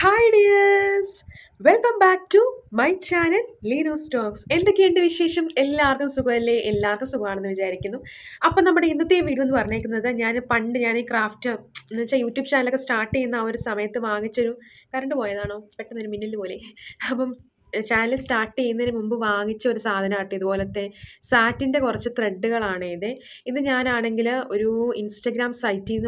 Hi dears, welcome back to my channel Leeno's talks. എന്തൊക്കെയുണ്ട് വിശേഷം? എല്ലാവർക്കും സുഖമല്ലേ? എല്ലാവർക്കും സുഖമാണെന്ന് വിചാരിക്കുന്നു. അപ്പം നമ്മുടെ ഇന്നത്തെ വീഡിയോ എന്ന് പറഞ്ഞേക്കുന്നത് ഞാൻ ഈ ക്രാഫ്റ്റ് എന്ന് വെച്ചാൽ യൂട്യൂബ് ചാനലൊക്കെ സ്റ്റാർട്ട് ചെയ്യുന്ന ആ ഒരു സമയത്ത് വാങ്ങിച്ചൊരു കറണ്ട് പോയതാണോ പെട്ടെന്നൊരു മിന്നൽ പോലെ. അപ്പം ചാനൽ സ്റ്റാർട്ട് ചെയ്യുന്നതിന് മുമ്പ് വാങ്ങിച്ച ഒരു സാധനമാട്ടോ ഇതുപോലത്തെ സാറ്റിൻ്റെ കുറച്ച് ത്രെഡുകളാണ് ഇത് ഞാനാണെങ്കിൽ ഒരു ഇൻസ്റ്റഗ്രാം വെബ്സൈറ്റിൽ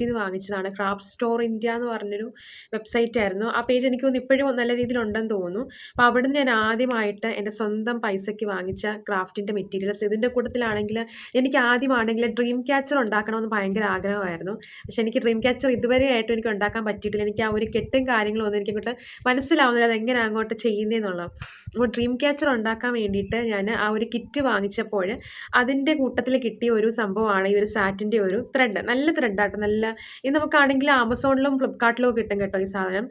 നിന്ന് വാങ്ങിച്ചതാണ്. ക്രാഫ്റ്റ് സ്റ്റോർ ഇന്ത്യ എന്ന് പറഞ്ഞൊരു വെബ്സൈറ്റ് ആയിരുന്നു. ആ പേജ് എനിക്ക് തോന്നുന്നു ഇപ്പോഴും നല്ല രീതിയിലുണ്ടെന്ന് തോന്നുന്നു. അപ്പോൾ അവിടുന്ന് ഞാൻ ആദ്യമായിട്ട് എൻ്റെ സ്വന്തം പൈസയ്ക്ക് വാങ്ങിച്ച ക്രാഫ്റ്റിൻ്റെ മെറ്റീരിയൽസ്, ഇതിൻ്റെ കൂട്ടത്തിലാണെങ്കിൽ എനിക്ക് ആദ്യമാണെങ്കിൽ ഡ്രീം ക്യാച്ചർ ഉണ്ടാക്കണമെന്ന് ഭയങ്കര ആഗ്രഹമായിരുന്നു. പക്ഷെ എനിക്ക് ഡ്രീം ക്യാച്ചർ ഇതുവരെയായിട്ടും എനിക്ക് ഉണ്ടാക്കാൻ പറ്റിയിട്ടില്ല. എനിക്ക് ആ ഒരു കെട്ടും കാര്യങ്ങളും ഒന്നും എനിക്കങ്ങോട്ട് മനസ്സിലാവുന്നില്ല അതെങ്ങനെ അങ്ങോട്ട് ചെയ്യുന്നതെന്നുള്ളത്. അപ്പോൾ ഡ്രീം ക്യാച്ചർ ഉണ്ടാക്കാൻ വേണ്ടിയിട്ട് ഞാൻ ആ ഒരു കിറ്റ് വാങ്ങിച്ചപ്പോൾ അതിൻ്റെ കൂട്ടത്തിൽ കിട്ടിയ ഒരു സംഭവമാണ് ഈ ഒരു സാറ്റിൻ്റെ ഒരു ത്രെഡ്. നല്ല ത്രെഡാട്ടോ, ഇത് നമുക്കാണെങ്കിൽ ആമസോണിലും ഫ്ലിപ്കാർട്ടിലും ഒക്കെ കിട്ടും കേട്ടോ ഈ സാധനം.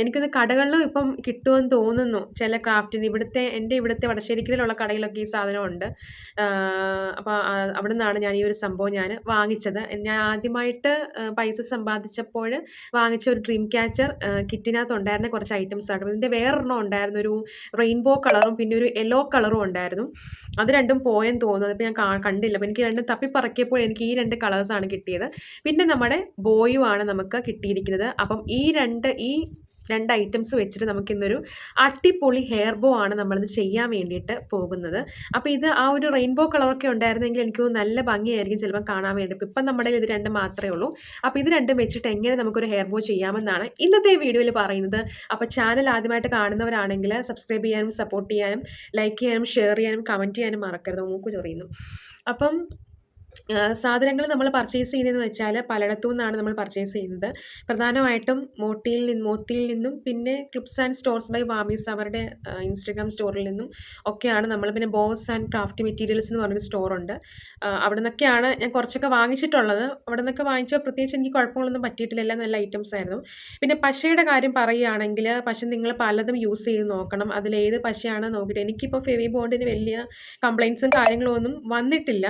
എനിക്കൊന്ന് കടകളിലും ഇപ്പം കിട്ടുമെന്ന് തോന്നുന്നു ചില ക്രാഫ്റ്റിന്. എൻ്റെ ഇവിടുത്തെ വടശ്ശേരിക്കലുള്ള കടയിലൊക്കെ ഈ സാധനം ഉണ്ട്. അപ്പോൾ അവിടെ നിന്നാണ് ഞാൻ ഈ ഒരു സംഭവം വാങ്ങിച്ചത്. ഞാൻ ആദ്യമായിട്ട് പൈസ സമ്പാദിച്ചപ്പോൾ വാങ്ങിച്ച ഒരു ഡ്രീം ക്യാച്ചർ കിറ്റിനകത്ത് ഉണ്ടായിരുന്ന കുറച്ച് ഐറ്റംസ് ആണ്. ഇതിൻ്റെ വേറൊരെണ്ണം ഉണ്ടായിരുന്നു, ഒരു റെയിൻബോ കളറും പിന്നെ ഒരു യെല്ലോ കളറും ഉണ്ടായിരുന്നു. അത് രണ്ടും പോയെന്ന് തോന്നുന്നു. അതിപ്പോൾ ഞാൻ കണ്ടില്ല. അപ്പോൾ എനിക്ക് രണ്ടും തപ്പിപ്പറക്കിയപ്പോൾ എനിക്ക് ഈ രണ്ട് കളേഴ്സാണ് കിട്ടിയത്. പിന്നെ നമ്മുടെ ബോയുമാണ് നമുക്ക് കിട്ടിയിരിക്കുന്നത്. അപ്പം ഈ രണ്ട് ഐറ്റംസ് വെച്ചിട്ട് നമുക്കിന്നൊരു അടിപൊളി ഹെയർ ബോ ആണ് നമ്മളിത് ചെയ്യാൻ വേണ്ടിയിട്ട് പോകുന്നത്. അപ്പോൾ ഇത് ആ ഒരു റെയിൻബോ കളറൊക്കെ ഉണ്ടായിരുന്നെങ്കിൽ എനിക്ക് നല്ല ഭംഗിയായിരിക്കും ചിലപ്പോൾ കാണാൻ വേണ്ടി. ഇപ്പം നമ്മുടെ ഇത് രണ്ടും മാത്രമേ ഉള്ളൂ. അപ്പോൾ ഇത് രണ്ടും വെച്ചിട്ട് എങ്ങനെ നമുക്കൊരു ഹെയർ ബോ ചെയ്യാമെന്നാണ് ഇന്നത്തെ വീഡിയോയിൽ പറയുന്നത്. അപ്പോൾ ചാനൽ ആദ്യമായിട്ട് കാണുന്നവരാണെങ്കിൽ സബ്സ്ക്രൈബ് ചെയ്യാനും സപ്പോർട്ട് ചെയ്യാനും ലൈക്ക് ചെയ്യാനും ഷെയർ ചെയ്യാനും കമൻറ്റ് ചെയ്യാനും മറക്കരുത്. മൂക്ക് ചൊറിയുന്നു. അപ്പം സാധനങ്ങൾ നമ്മൾ പർച്ചേസ് ചെയ്യുന്നതെന്ന് വെച്ചാൽ പലയിടത്തു നിന്നാണ് നമ്മൾ പർച്ചേസ് ചെയ്യുന്നത്. പ്രധാനമായിട്ടും മോത്തിയിൽ നിന്നും പിന്നെ ക്ലിപ്സ് ആൻഡ് സ്റ്റോർസ് ബൈ വാമീസ് അവരുടെ ഇൻസ്റ്റഗ്രാം സ്റ്റോറിൽ നിന്നും ഒക്കെയാണ് നമ്മൾ. പിന്നെ ബോസ് ആൻഡ് ക്രാഫ്റ്റ് മെറ്റീരിയൽസ് എന്ന് പറഞ്ഞൊരു സ്റ്റോറുണ്ട്. അവിടെ നിന്നൊക്കെയാണ് ഞാൻ കുറച്ചൊക്കെ വാങ്ങിച്ചിട്ടുള്ളത്. അവിടെ നിന്നൊക്കെ വാങ്ങിച്ചാൽ പ്രത്യേകിച്ച് എനിക്ക് കുഴപ്പങ്ങളൊന്നും പറ്റിയിട്ടില്ല. എല്ലാം നല്ല ഐറ്റംസ് ആയിരുന്നു. പിന്നെ പശയുടെ കാര്യം പറയുകയാണെങ്കിൽ പശ നിങ്ങൾ പലതും യൂസ് ചെയ്ത് നോക്കണം. അതിലേത് പശയാണ് നോക്കിയിട്ട്. എനിക്കിപ്പോൾ ഫെവി ബോണ്ടിന് വലിയ കംപ്ലയിൻസും കാര്യങ്ങളും ഒന്നും വന്നിട്ടില്ല.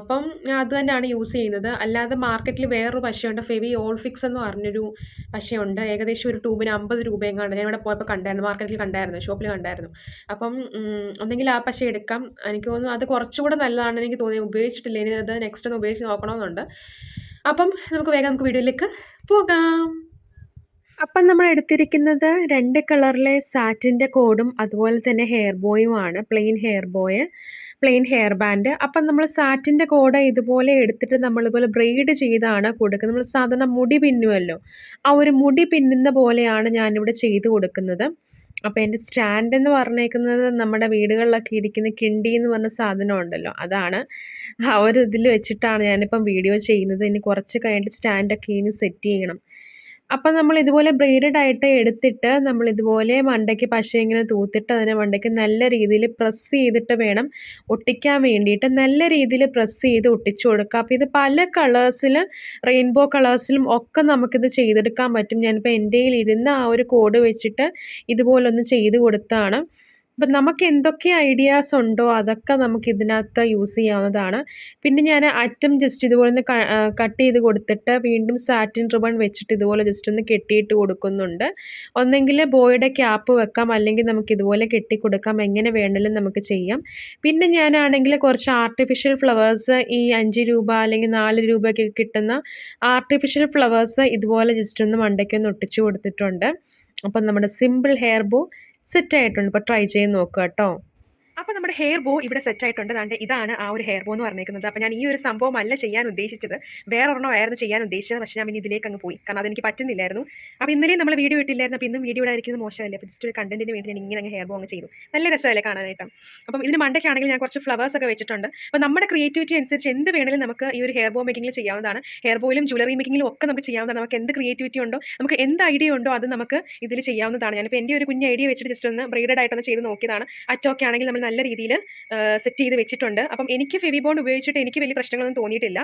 അപ്പം ഞാൻ അത് തന്നെയാണ് യൂസ് ചെയ്യുന്നത്. അല്ലാതെ മാർക്കറ്റിൽ വേറൊരു പശയുണ്ട്, ഫെവി ഓൾ ഫിക്സ് എന്ന് പറഞ്ഞൊരു പശയുണ്ട്. ഏകദേശം ഒരു ട്യൂബിന് 50 രൂപയെങ്ങാണ്ട് ഞാൻ ഇവിടെ പോയപ്പോൾ കണ്ടായിരുന്നു, മാർക്കറ്റിൽ കണ്ടായിരുന്നു, ഷോപ്പിൽ കണ്ടായിരുന്നു. അപ്പം ഒന്നെങ്കിൽ ആ പശ എടുക്കാം. എനിക്ക് തോന്നുന്നു അത് കുറച്ചുകൂടെ നല്ലതാണെന്ന് എനിക്ക് തോന്നി. ഉപയോഗിച്ചിട്ടില്ല, ഇനി അത് നെക്സ്റ്റ് ഒന്ന് ഉപയോഗിച്ച് നോക്കണമെന്നുണ്ട്. അപ്പം നമുക്ക് വീഡിയോയിലേക്ക് പോകാം. അപ്പം നമ്മൾ എടുത്തിരിക്കുന്നത് 2 കളറിലെ സാറ്റിൻ്റെ കോഡും അതുപോലെ തന്നെ ഹെയർ ബോയുമാണ്. Plain hair band. അപ്പം നമ്മൾ സാറ്റിൻ്റെ കോഡ് ഇതുപോലെ എടുത്തിട്ട് നമ്മളിതുപോലെ ബ്രെയ്ഡ് ചെയ്താണ് കൊടുക്കുന്നത്. നമ്മൾ സാധാരണ മുടി പിന്നുമല്ലോ, ആ ഒരു മുടി പിന്നുന്ന പോലെയാണ് ഞാനിവിടെ ചെയ്ത് കൊടുക്കുന്നത്. അപ്പോൾ എൻ്റെ സ്റ്റാൻഡ് എന്ന് പറഞ്ഞേക്കുന്നത് നമ്മുടെ വീടുകളിലൊക്കെ ഇരിക്കുന്ന കിണ്ടി എന്ന് പറഞ്ഞ സാധനം ഉണ്ടല്ലോ, അതാണ്. ആ ഒരു ഇതിൽ വെച്ചിട്ടാണ് ഞാനിപ്പം വീഡിയോ ചെയ്യുന്നത്. ഇനി കുറച്ച് കഴിഞ്ഞിട്ട് സ്റ്റാൻഡൊക്കെ ഇനി സെറ്റ് ചെയ്യണം. അപ്പം നമ്മൾ ഇതുപോലെ ബ്രെയ്ഡഡ് ആയിട്ട് എടുത്തിട്ട് നമ്മൾ ഇതുപോലെ മണ്ടയ്ക്ക് പശ ഇങ്ങനെ തൂത്തിട്ട് അതിനെ മണ്ടയ്ക്ക് നല്ല രീതിയിൽ പ്രസ് ചെയ്തിട്ട് വേണം ഒട്ടിക്കാൻ വേണ്ടിയിട്ട്. നല്ല രീതിയിൽ പ്രസ് ചെയ്ത് ഒട്ടിച്ചു കൊടുക്കുക. അപ്പോൾ ഇത് പല കളേഴ്സിൽ, റെയിൻബോ കളേഴ്സിലും ഒക്കെ നമുക്കിത് ചെയ്തെടുക്കാൻ പറ്റും. ഞാനിപ്പോൾ എൻ്റെ കയ്യിൽ ഇരുന്ന ആ ഒരു കോഡ് വെച്ചിട്ട് ഇതുപോലൊന്ന് ചെയ്ത് കൊടുത്താണ്. അപ്പം നമുക്ക് എന്തൊക്കെ ഐഡിയാസ് ഉണ്ടോ അതൊക്കെ നമുക്ക് ഇതിനകത്ത് യൂസ് ചെയ്യാവുന്നതാണ്. പിന്നെ ഞാൻ അറ്റം ജസ്റ്റ് ഇതുപോലെ ഒന്ന് കട്ട് ചെയ്ത് കൊടുത്തിട്ട് വീണ്ടും സാറ്റിൻ റിബൺ വെച്ചിട്ട് ഇതുപോലെ ജസ്റ്റ് ഒന്ന് കെട്ടിയിട്ട് കൊടുക്കുന്നുണ്ട്. ഒന്നെങ്കിൽ ബോയുടെ ക്യാപ്പ് വെക്കാം, അല്ലെങ്കിൽ നമുക്ക് ഇതുപോലെ കെട്ടിക്കൊടുക്കാം. എങ്ങനെ വേണമെങ്കിലും നമുക്ക് ചെയ്യാം. പിന്നെ ഞാനാണെങ്കിൽ കുറച്ച് ആർട്ടിഫിഷ്യൽ ഫ്ലവേഴ്സ്, ഈ 5 രൂപ അല്ലെങ്കിൽ 4 രൂപയ്ക്ക് കിട്ടുന്ന ആർട്ടിഫിഷ്യൽ ഫ്ലവേഴ്സ് ഇതുപോലെ ജസ്റ്റ് ഒന്ന് മണ്ടയ്ക്കൊന്ന് ഒട്ടിച്ചു കൊടുത്തിട്ടുണ്ട്. അപ്പം നമ്മുടെ സിമ്പിൾ ഹെയർ ബോ സെറ്റ് ആയിട്ടുണ്ട്. ഇപ്പോൾ ട്രൈ ചെയ്ത് നോക്കുക കേട്ടോ. അപ്പോൾ നമ്മുടെ ഹെയർ ബോ ഇവിടെ സെറ്റ് ആയിട്ടുണ്ട്. ദാണ്ടെ ഇതാണ് ആ ഒരു ഹെയർ ബോ എന്ന് പറഞ്ഞേക്കുന്നത്. അപ്പോൾ ഞാൻ ഈ ഒരു സംഭവം അല്ല ചെയ്യാൻ ഉദ്ദേശിച്ചത്, വേറൊരെണ്ണമായിരുന്നു ചെയ്യാൻ ഉദ്ദേശിച്ചത്. പക്ഷേ ഞാൻ പിന്നെ ഇതിലേക്ക് അങ്ങ് പോയി, കാരണം അതെനിക്ക് പറ്റുന്നില്ലായിരുന്നു. അപ്പോൾ ഇന്നലെയും നമ്മൾ വീഡിയോ ഇട്ടില്ലായിരുന്നു. അപ്പോൾ ഇന്നും വീഡിയോ ഇടായിരിക്കുന്നത് മോശമല്ലേ. അപ്പോൾ ജസ്റ്റ് ഒരു കണ്ടന്റിന് വേണ്ടി ഞാൻ ഇങ്ങനെ അങ്ങ് ഹെയർ ബോ അങ്ങ് ചെയ്തു. നല്ല രസമല്ലേ കാണാനായിട്ട്. അപ്പം ഇതിന് മണ്ടയ്ക്കാണെങ്കിൽ ഞാൻ കുറച്ച് ഫ്ലവേഴ്സ് ഒക്കെ വെച്ചിട്ടുണ്ട്. അപ്പോൾ നമ്മുടെ ക്രിയേറ്റിവിറ്റി അനുസരിച്ച് എന്ത് വേണമെങ്കിലും നമുക്ക് ഈ ഒരു ഹെയർ ബോ മേക്കിങ്ങിൽ ചെയ്യാവുന്നതാണ്. ഹെയർ ബോയിലും ജ്വല്ലറി മേക്കിങ്ങിലും ഒക്കെ നമുക്ക് ചെയ്യാവുന്നതാണ്. നമുക്ക് എന്ത് ക്രിയേറ്റിവിറ്റി ഉണ്ടോ, നമുക്ക് എന്ത് ഐഡിയ ഉണ്ടോ അത് നമുക്ക് ഇതിൽ ചെയ്യാവുന്നതാണ്. ഞാനിപ്പോൾ എൻ്റെ ഒരു കുഞ്ഞ് ഐഡിയ വെച്ചിട്ട് ജസ്റ്റ് ഒന്ന് ബ്രെയ്ഡഡ് ആയിട്ടൊന്ന് ചെയ്ത് നോക്കിയതാണ്. അറ്റമൊക്കെ ആണെങ്കിൽ നമ്മൾ നല്ല രീതിയിൽ സെറ്റ് ചെയ്ത് വെച്ചിട്ടുണ്ട്. അപ്പം എനിക്ക് ഫെവിബോണ്ട് ഉപയോഗിച്ചിട്ട് എനിക്ക് വലിയ പ്രശ്നങ്ങളൊന്നും തോന്നിയിട്ടില്ല.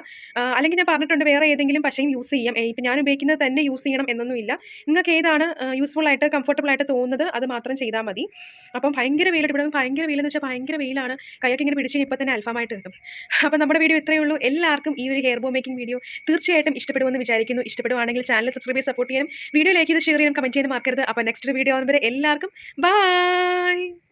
അല്ലെങ്കിൽ ഞാൻ പറഞ്ഞിട്ടുണ്ട് വേറെ ഏതെങ്കിലും പശയും യൂസ് ചെയ്യാം. ഇപ്പം ഞാൻ ഉപയോഗിക്കുന്നത് തന്നെ യൂസ് ചെയ്യണം എന്നൊന്നുമില്ല. നിങ്ങൾക്ക് ഏതാണ് യൂസ്ഫുൾ ആയിട്ട് കംഫർട്ടബിൾ ആയിട്ട് തോന്നുന്നത് അത് മാത്രം ചെയ്താൽ മതി. അപ്പം ഭയങ്കര വെയിലുണ്ട്. ഇവിടെ ഭയങ്കര വെയിലെന്ന് വെച്ചാൽ ഭയങ്കര വെയിലാണ്. കൈയൊക്കെ ഇങ്ങനെ പിടിച്ച് ഇപ്പം തന്നെ അൽഫാമായിട്ട് കിട്ടും. അപ്പം നമ്മുടെ വീഡിയോ ഇത്രയേ ഉള്ളൂ. എല്ലാവർക്കും ഈ ഒരു ഹെയർ ബോ മേക്കിംഗ് വീഡിയോ തീർച്ചയായിട്ടും ഇഷ്ടപ്പെടുമെന്ന് വിചാരിക്കുന്നു. ഇഷ്ടപ്പെടുവാണെങ്കിൽ ചാനൽ സബ്സ്ക്രൈബ് ചെയ്ത് സപ്പോർട്ട് ചെയ്യാനും വീഡിയോ ലൈക്ക് ചെയ്ത് ഷെയർ ചെയ്യാനും കമന്റ് ചെയ്യാനും മറക്കരുത്. അപ്പോൾ നെക്സ്റ്റ് വീഡിയോ ആകുമ്പോൾ എല്ലാവർക്കും ബൈ.